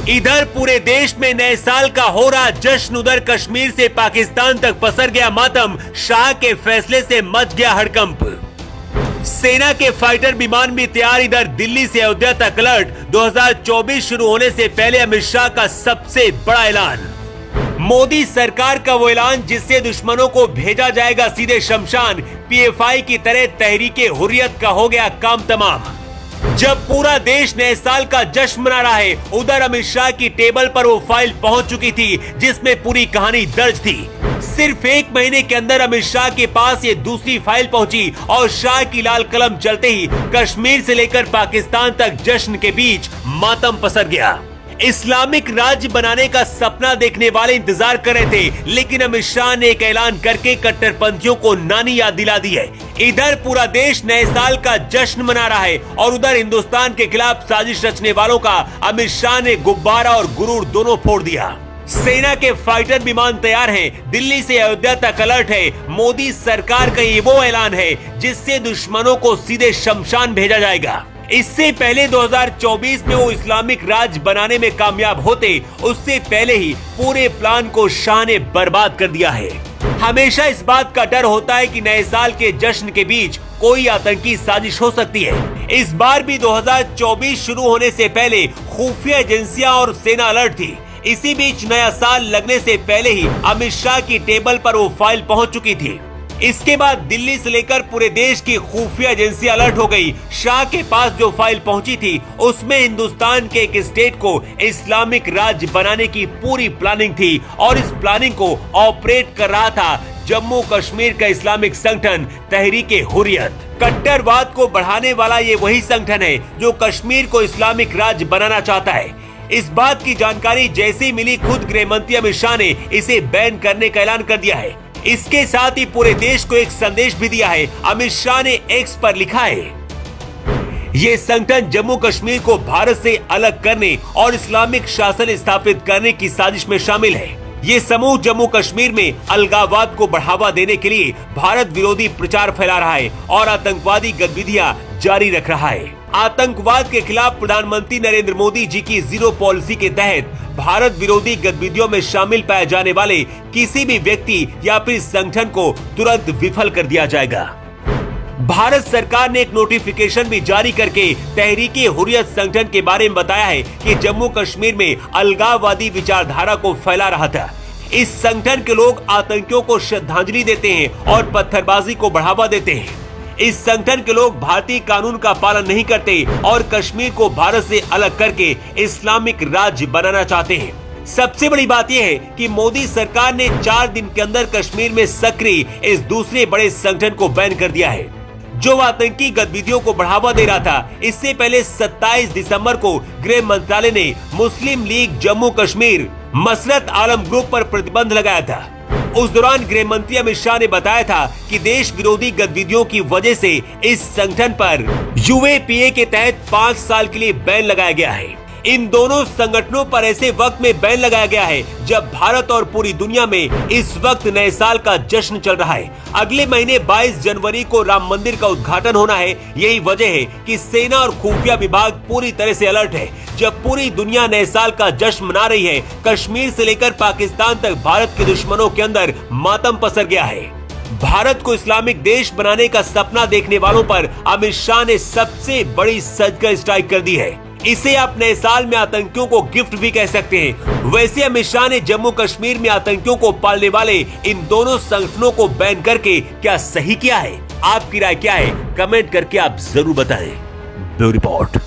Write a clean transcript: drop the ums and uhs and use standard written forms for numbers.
इधर पूरे देश में नए साल का हो रहा जश्न, उधर कश्मीर से पाकिस्तान तक पसर गया मातम। शाह के फैसले से मच गया हड़कंप। सेना के फाइटर विमान भी तैयार। इधर दिल्ली से अयोध्या तक अलर्ट। 2024 शुरू होने से पहले अमित शाह का सबसे बड़ा ऐलान। मोदी सरकार का वो ऐलान जिससे दुश्मनों को भेजा जाएगा सीधे शमशान। पीएफआई की तरह तहरीके हुर्रियत का हो गया काम तमाम। जब पूरा देश नए साल का जश्न मना रहा है, उधर अमित शाह की टेबल पर वो फाइल पहुंच चुकी थी जिसमें पूरी कहानी दर्ज थी। सिर्फ एक महीने के अंदर अमित शाह के पास ये दूसरी फाइल पहुंची और शाह की लाल कलम चलते ही कश्मीर से लेकर पाकिस्तान तक जश्न के बीच मातम पसर गया। इस्लामिक राज्य बनाने का सपना देखने वाले इंतजार कर रहे थे, लेकिन अमित शाह ने एक ऐलान करके कट्टरपंथियों को नानी याद दिला दी है। इधर पूरा देश नए साल का जश्न मना रहा है और उधर हिंदुस्तान के खिलाफ साजिश रचने वालों का अमित शाह ने गुब्बारा और गुरूर दोनों फोड़ दिया। सेना के फाइटर विमान तैयार हैं। दिल्ली से अयोध्या तक अलर्ट है। मोदी सरकार का ये वो ऐलान है जिससे दुश्मनों को सीधे शमशान भेजा जाएगा। इससे पहले 2024 में वो इस्लामिक राज्य बनाने में कामयाब होते, उससे पहले ही पूरे प्लान को शाह ने बर्बाद कर दिया है। हमेशा इस बात का डर होता है कि नए साल के जश्न के बीच कोई आतंकी साजिश हो सकती है। इस बार भी 2024 शुरू होने से पहले खुफिया एजेंसियां और सेना अलर्ट थी। इसी बीच नया साल लगने से पहले ही अमित शाह की टेबल पर वो फाइल पहुंच चुकी थी। इसके बाद दिल्ली से लेकर पूरे देश की खुफिया एजेंसी अलर्ट हो गई। शाह के पास जो फाइल पहुंची थी उसमें हिंदुस्तान के एक स्टेट को इस्लामिक राज्य बनाने की पूरी प्लानिंग थी और इस प्लानिंग को ऑपरेट कर रहा था जम्मू कश्मीर का इस्लामिक संगठन तहरीके हुर्रियत। कट्टरवाद को बढ़ाने वाला ये वही संगठन है जो कश्मीर को इस्लामिक राज्य बनाना चाहता है। इस बात की जानकारी जैसे ही मिली, खुद गृह मंत्री अमित शाह ने इसे बैन करने का ऐलान कर दिया है। इसके साथ ही पूरे देश को एक संदेश भी दिया है। अमित शाह ने एक्स पर लिखा है, ये संगठन जम्मू कश्मीर को भारत से अलग करने और इस्लामिक शासन स्थापित करने की साजिश में शामिल है। ये समूह जम्मू कश्मीर में अलगाववाद को बढ़ावा देने के लिए भारत विरोधी प्रचार फैला रहा है और आतंकवादी गतिविधियां जारी रख रहा है। आतंकवाद के खिलाफ प्रधानमंत्री नरेंद्र मोदी जी की जीरो पॉलिसी के तहत भारत विरोधी गतिविधियों में शामिल पाए जाने वाले किसी भी व्यक्ति या फिर संगठन को तुरंत विफल कर दिया जाएगा। भारत सरकार ने एक नोटिफिकेशन भी जारी करके तहरीके हुर्रियत संगठन के बारे में बताया है कि जम्मू कश्मीर में अलगाववादी विचारधारा को फैला रहा था। इस संगठन के लोग आतंकियों को श्रद्धांजलि देते हैं और पत्थरबाजी को बढ़ावा देते हैं। इस संगठन के लोग भारतीय कानून का पालन नहीं करते और कश्मीर को भारत से अलग करके इस्लामिक राज्य बनाना चाहते हैं। सबसे बड़ी बात यह है कि मोदी सरकार ने 4 दिन के अंदर कश्मीर में सक्रिय इस दूसरे बड़े संगठन को बैन कर दिया है जो आतंकी गतिविधियों को बढ़ावा दे रहा था। इससे पहले 27 दिसंबर को गृह मंत्रालय ने मुस्लिम लीग जम्मू कश्मीर मसरत आलम ग्रुप पर प्रतिबंध लगाया था। उस दौरान गृह मंत्री अमित शाह ने बताया था कि देश विरोधी गतिविधियों की वजह से इस संगठन पर यूएपीए के तहत 5 साल के लिए बैन लगाया गया है। इन दोनों संगठनों पर ऐसे वक्त में बैन लगाया गया है जब भारत और पूरी दुनिया में इस वक्त नए साल का जश्न चल रहा है। अगले महीने 22 जनवरी को राम मंदिर का उद्घाटन होना है। यही वजह है कि सेना और खुफिया विभाग पूरी तरह से अलर्ट है। जब पूरी दुनिया नए साल का जश्न मना रही है, कश्मीर से लेकर पाकिस्तान तक भारत के दुश्मनों के अंदर मातम पसर गया है। भारत को इस्लामिक देश बनाने का सपना देखने वालों पर अमित शाह ने सबसे बड़ी सर्जिकल स्ट्राइक कर दी है। इसे आप नए साल में आतंकियों को गिफ्ट भी कह सकते हैं। वैसे अमित शाह ने जम्मू कश्मीर में आतंकियों को पालने वाले इन दोनों संगठनों को बैन करके क्या सही किया है? आपकी राय क्या है? कमेंट करके आप जरूर बताएं। Bureau report.